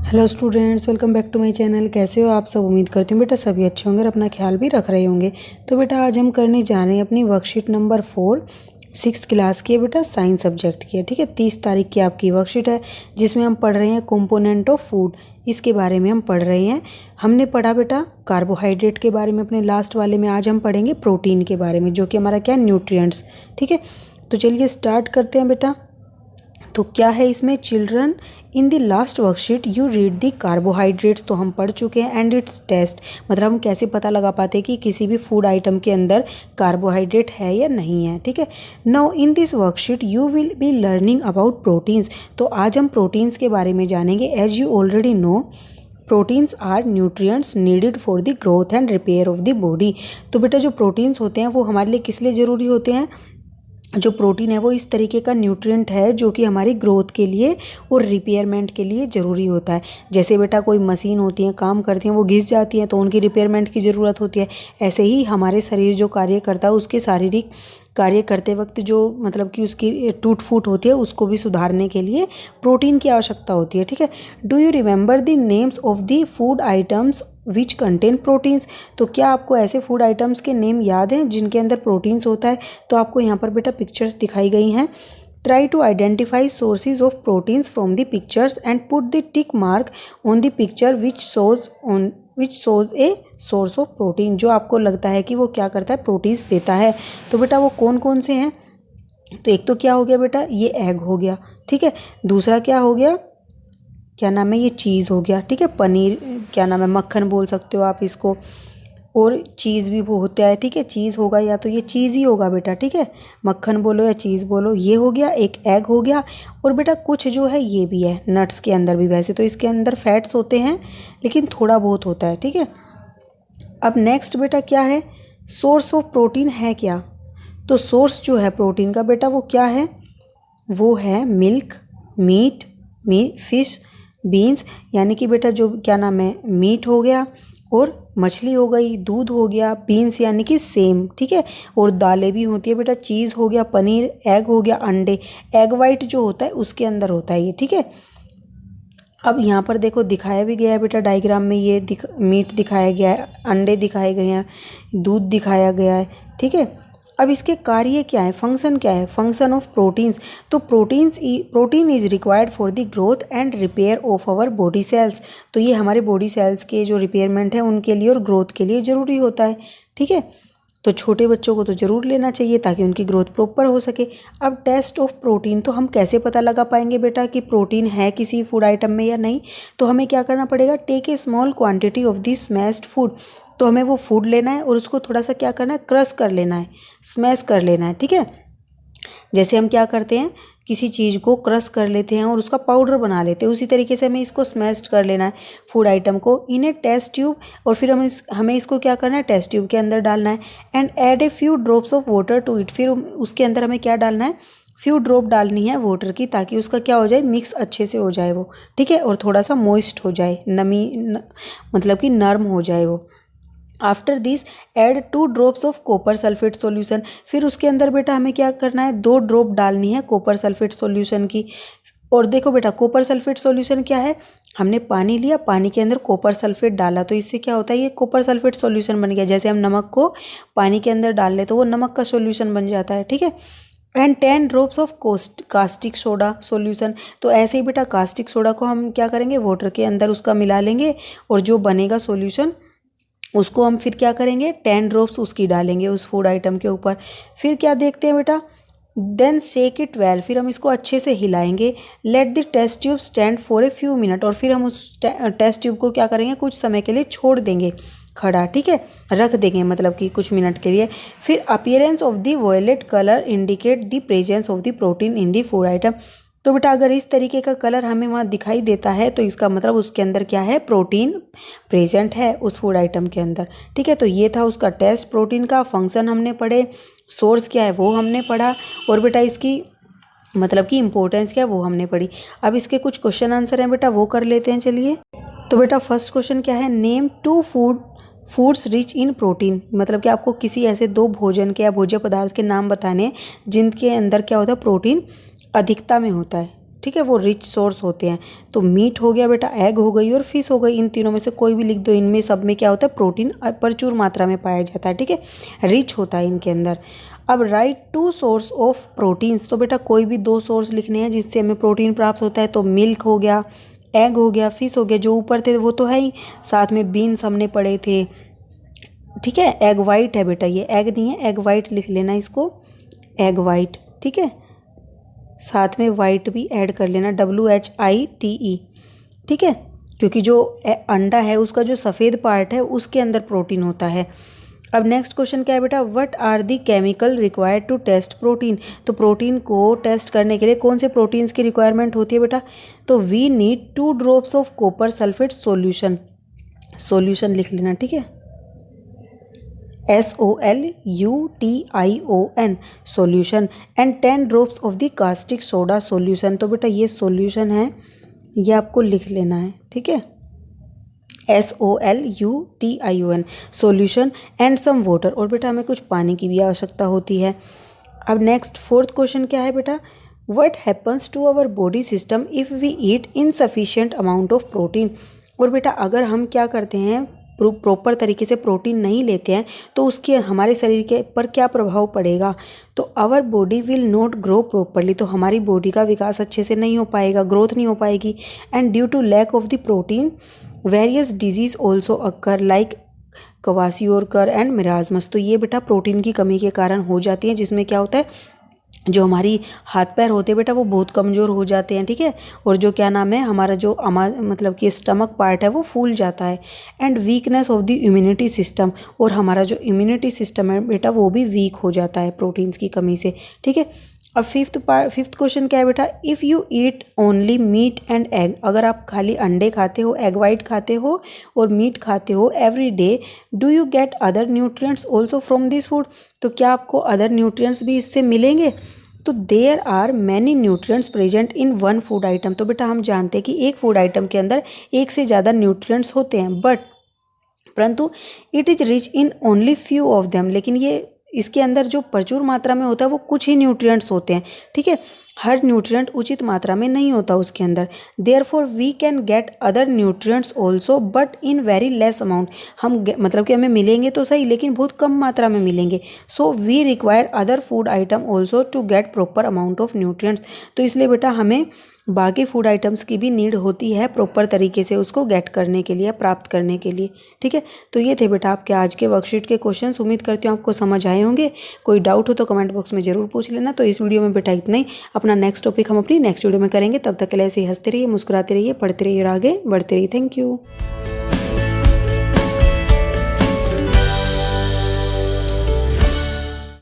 Hello students, welcome back to my channel. कैसे हो आप सब? उम्मीद करती हूँ बेटा सभी अच्छे होंगे और अपना ख्याल भी रख रहे होंगे। तो बेटा आज हम करने जा रहे हैं अपनी वर्कशीट नंबर 4 6th क्लास की है बेटा, साइंस सब्जेक्ट की है। ठीक है, 30 तारीख की आपकी वर्कशीट है जिसमें हम पढ़ रहे हैं कंपोनेंट ऑफ फूड। इसके बारे में हम पढ़ रहे हैं। हमने पढ़ा बेटा कार्बोहाइड्रेट के बारे में अपने लास्ट वाले में। आज हम पढ़ेंगे प्रोटीन के बारे में, जो कि हमारा क्या है, न्यूट्रिएंट्स। ठीक है, तो चलिए स्टार्ट करते हैं बेटा। तो क्या है इसमें, children in the last worksheet you read the carbohydrates, तो हम पढ़ चुके हैं, एंड इट्स टेस्ट, मतलब हम कैसे पता लगा पाते कि किसी भी फूड आइटम के अंदर कार्बोहाइड्रेट है या नहीं है। ठीक है, now in this worksheet you will be learning about proteins. तो आज हम प्रोटीन्स के बारे में जानेंगे। As you already know, proteins are nutrients needed for the growth and repair of the body. तो बेटा जो प्रोटीन्स होते हैं वो हमारे लिए किस लिए ज़रूरी होते हैं? जो प्रोटीन है वो इस तरीके का न्यूट्रिएंट है जो कि हमारी ग्रोथ के लिए और रिपेयरमेंट के लिए ज़रूरी होता है। जैसे बेटा कोई मशीन होती है, काम करती हैं, वो घिस जाती हैं तो उनकी रिपेयरमेंट की ज़रूरत होती है। ऐसे ही हमारे शरीर जो कार्य करता है, उसके शारीरिक कार्य करते वक्त जो मतलब कि उसकी टूट फूट होती है, उसको भी सुधारने के लिए प्रोटीन की आवश्यकता होती है। ठीक है, do you remember the names of the food items which contain proteins? तो क्या आपको ऐसे फूड आइटम्स के नेम याद हैं जिनके अंदर प्रोटीन्स होता है? तो आपको यहाँ पर बेटा पिक्चर्स दिखाई गई हैं। Try to identify sources of proteins from the pictures and put the tick mark on the picture which shows a source of protein. जो आपको लगता है कि वो क्या करता है, प्रोटीन्स देता है। तो बेटा वो कौन कौन से हैं? तो एक तो क्या हो गया बेटा, ये एग हो गया। ठीक है, दूसरा क्या हो गया, क्या नाम है, ये चीज़ हो गया। ठीक है, पनीर, क्या नाम है, मक्खन बोल सकते हो आप इसको, और चीज़ भी वो होता है। ठीक है, चीज़ होगा या तो ये चीज़ ही होगा बेटा। ठीक है, मक्खन बोलो या चीज़ बोलो, ये हो गया, एक एग हो गया। और बेटा कुछ जो है ये भी है नट्स के अंदर भी। वैसे तो इसके अंदर फैट्स होते हैं लेकिन थोड़ा बहुत होता है। ठीक है, अब नेक्स्ट बेटा क्या है, सोर्स ऑफ प्रोटीन है क्या? तो सोर्स जो है प्रोटीन का बेटा वो क्या है, वो है मिल्क, मीट, फिश, बीन्स, यानी कि बेटा जो क्या नाम है, मीट हो गया और मछली हो गई, दूध हो गया, बीन्स यानी कि सेम। ठीक है, और दालें भी होती है बेटा, चीज़ हो गया, पनीर, एग हो गया, अंडे। एग वाइट जो होता है उसके अंदर होता है ये। ठीक है, अब यहाँ पर देखो दिखाया भी गया है बेटा डायग्राम में, ये मीट दिखाया गया है, अंडे दिखाए गए हैं, दूध दिखाया गया है। ठीक है, अब इसके कार्य क्या है, फंक्शन क्या है, फंक्शन ऑफ प्रोटीन्स। तो protein is required for the growth and repair of our body cells. तो ये हमारे बॉडी सेल्स के जो रिपेयरमेंट है उनके लिए और ग्रोथ के लिए ज़रूरी होता है। ठीक है, तो छोटे बच्चों को तो ज़रूर लेना चाहिए ताकि उनकी ग्रोथ प्रॉपर हो सके। अब टेस्ट ऑफ प्रोटीन, तो हम कैसे पता लगा पाएंगे बेटा कि प्रोटीन है किसी फूड आइटम में या नहीं? तो हमें क्या करना पड़ेगा, take a small quantity of this smashed food. तो हमें वो फूड लेना है और उसको थोड़ा सा क्या करना है, क्रश कर लेना है, स्मैश कर लेना है। ठीक है, जैसे हम क्या करते हैं, किसी चीज़ को क्रश कर लेते हैं और उसका पाउडर बना लेते हैं, उसी तरीके से हमें इसको स्मैश कर लेना है फूड आइटम को इन ए टेस्ट ट्यूब। और फिर हमें इसको क्या करना है, टेस्ट ट्यूब के अंदर डालना है। And add a few drops of water to it. फिर उसके अंदर हमें क्या डालना है, फ्यू ड्रॉप डालनी है वाटर की, ताकि उसका क्या हो जाए, मिक्स अच्छे से हो जाए वो। ठीक है, और थोड़ा सा मॉइस्ट हो जाए, मतलब कि नर्म हो जाए वो। After this add 2 drops of copper sulphate solution. फिर उसके अंदर बेटा हमें क्या करना है, 2 ड्रॉप डालनी है कॉपर सल्फेट सॉल्यूशन की। और देखो बेटा कॉपर सल्फेट सॉल्यूशन क्या है, हमने पानी लिया, पानी के अंदर कॉपर सल्फेट डाला, तो इससे क्या होता है, ये कॉपर सल्फेट सॉल्यूशन बन गया। जैसे हम नमक को पानी के अंदर डाल ले तो वो नमक का सॉल्यूशन बन जाता है। ठीक है, and 10 drops of caustic soda solution. तो ऐसे ही बेटा कास्टिक सोडा को हम क्या करेंगे, वाटर के अंदर उसका मिला लेंगे और जो बनेगा सॉल्यूशन उसको हम फिर क्या करेंगे, 10 ड्रॉप्स उसकी डालेंगे उस फूड आइटम के ऊपर। फिर क्या देखते हैं बेटा, देन शेक इट वेल। फिर हम इसको अच्छे से हिलाएंगे। Let the test tube stand for a few minute. और फिर हम उस टेस्ट ट्यूब को क्या करेंगे, कुछ समय के लिए छोड़ देंगे खड़ा। ठीक है, रख देंगे मतलब कि कुछ मिनट के लिए। फिर appearance of the violet colour indicate the presence of the protein in the food item. तो बेटा अगर इस तरीके का कलर हमें वहाँ दिखाई देता है तो इसका मतलब उसके अंदर क्या है, प्रोटीन प्रेजेंट है उस फूड आइटम के अंदर। ठीक है, तो ये था उसका टेस्ट प्रोटीन का। फंक्शन हमने पढ़े, सोर्स क्या है वो हमने पढ़ा, और बेटा इसकी मतलब कि इम्पोर्टेंस क्या है वो हमने पढ़ी। अब इसके कुछ क्वेश्चन आंसर हैं बेटा, वो कर लेते हैं चलिए। तो बेटा फर्स्ट क्वेश्चन क्या है, name 2 foods rich in protein. मतलब कि आपको किसी ऐसे 2 भोजन के या भोज्य पदार्थ के नाम बताने जिनके अंदर क्या होता है, प्रोटीन अधिकता में होता है। ठीक ठीक है, वो रिच सोर्स होते हैं। तो मीट हो गया बेटा, एग हो गई और फिश हो गई, इन तीनों में से कोई भी लिख दो। इनमें सब में क्या होता है, प्रोटीन प्रचुर मात्रा में पाया जाता है, ठीक है, रिच होता है इनके अंदर। अब write to source of proteins, तो बेटा कोई भी 2 सोर्स लिखने हैं जिससे हमें प्रोटीन प्राप्त होता है। तो मिल्क हो गया, एग हो गया, फिश हो गया, जो ऊपर थे वो तो है ही, साथ में बीन्स हमने पढ़े थे, ठीक है। एग वाइट है बेटा, ये एग नहीं है, एग वाइट लिख लेना इसको, एग वाइट, ठीक है, साथ में वाइट भी ऐड कर लेना, WHITE, ठीक है, क्योंकि जो अंडा है उसका जो सफ़ेद पार्ट है उसके अंदर प्रोटीन होता है। अब नेक्स्ट क्वेश्चन क्या है बेटा, what are the chemical required to test protein. तो प्रोटीन को टेस्ट करने के लिए कौन से प्रोटीन्स की रिक्वायरमेंट होती है बेटा, तो we need 2 drops of copper sulphate solution, solution लिख लेना, ठीक है, SOLUTION solution, and 10 drops of the caustic soda solution. तो बेटा ये सॉल्यूशन है, ये आपको लिख लेना है, ठीक है, SOLUTION solution and some water, और बेटा हमें कुछ पानी की भी आवश्यकता होती है। अब नेक्स्ट 4th क्वेश्चन क्या है बेटा, what happens to our body system if we eat insufficient amount of protein. और बेटा अगर हम क्या करते हैं, प्रॉपर तरीके से प्रोटीन नहीं लेते हैं तो उसके हमारे शरीर के पर क्या प्रभाव पड़ेगा, तो our body will not grow properly, तो हमारी बॉडी का विकास अच्छे से नहीं हो पाएगा, ग्रोथ नहीं हो पाएगी। And due to lack of the protein various disease also occur like kwashiorkor and marasmus. तो ये बेटा प्रोटीन की कमी के कारण हो जाती हैं, जिसमें क्या होता है, जो हमारी हाथ पैर होते हैं बेटा वो बहुत कमज़ोर हो जाते हैं, ठीक है, और जो क्या नाम है, हमारा जो मतलब कि स्टमक पार्ट है वो फूल जाता है। And weakness of the immunity system, और हमारा जो इम्यूनिटी सिस्टम है बेटा वो भी वीक हो जाता है प्रोटीन्स की कमी से, ठीक है। अब फिफ्थ क्वेश्चन क्या है बेटा, if you eat only meat and egg, अगर आप खाली अंडे खाते हो, एग वाइट खाते हो और मीट खाते हो every day, do you get other nutrients also from this food, तो क्या आपको अदर न्यूट्रिएंट्स भी इससे मिलेंगे। तो there are many nutrients present in one food item. तो बेटा हम जानते हैं कि एक फूड आइटम के अंदर एक से ज़्यादा न्यूट्रिएंट्स होते हैं, परंतु it is rich in only few of them, लेकिन ये इसके अंदर जो प्रचुर मात्रा में होता है वो कुछ ही न्यूट्रिएंट्स होते हैं, ठीक है, हर न्यूट्रिएंट उचित मात्रा में नहीं होता उसके अंदर। Therefore we can get other nutrients also but in very less amount, हम मतलब कि हमें मिलेंगे तो सही लेकिन बहुत कम मात्रा में मिलेंगे। So we require other food item also to get proper amount of nutrients. तो इसलिए बेटा हमें बाकी फूड आइटम्स की भी नीड होती है प्रॉपर तरीके से उसको गेट करने के लिए, प्राप्त करने के लिए, ठीक है। तो ये थे बेटा आपके आज के वर्कशीट के क्वेश्चंस, उम्मीद करती हूँ आपको समझ आए होंगे। कोई डाउट हो तो कमेंट बॉक्स में ज़रूर पूछ लेना। तो इस वीडियो में बेटा इतना ही, अपना नेक्स्ट टॉपिक हम अपनी नेक्स्ट वीडियो में करेंगे। तब तक के लिए ऐसे ही हंसते रहिए, मुस्कुराते रहिए, पढ़ते रहिए और आगे बढ़ते रहिए। Thank you.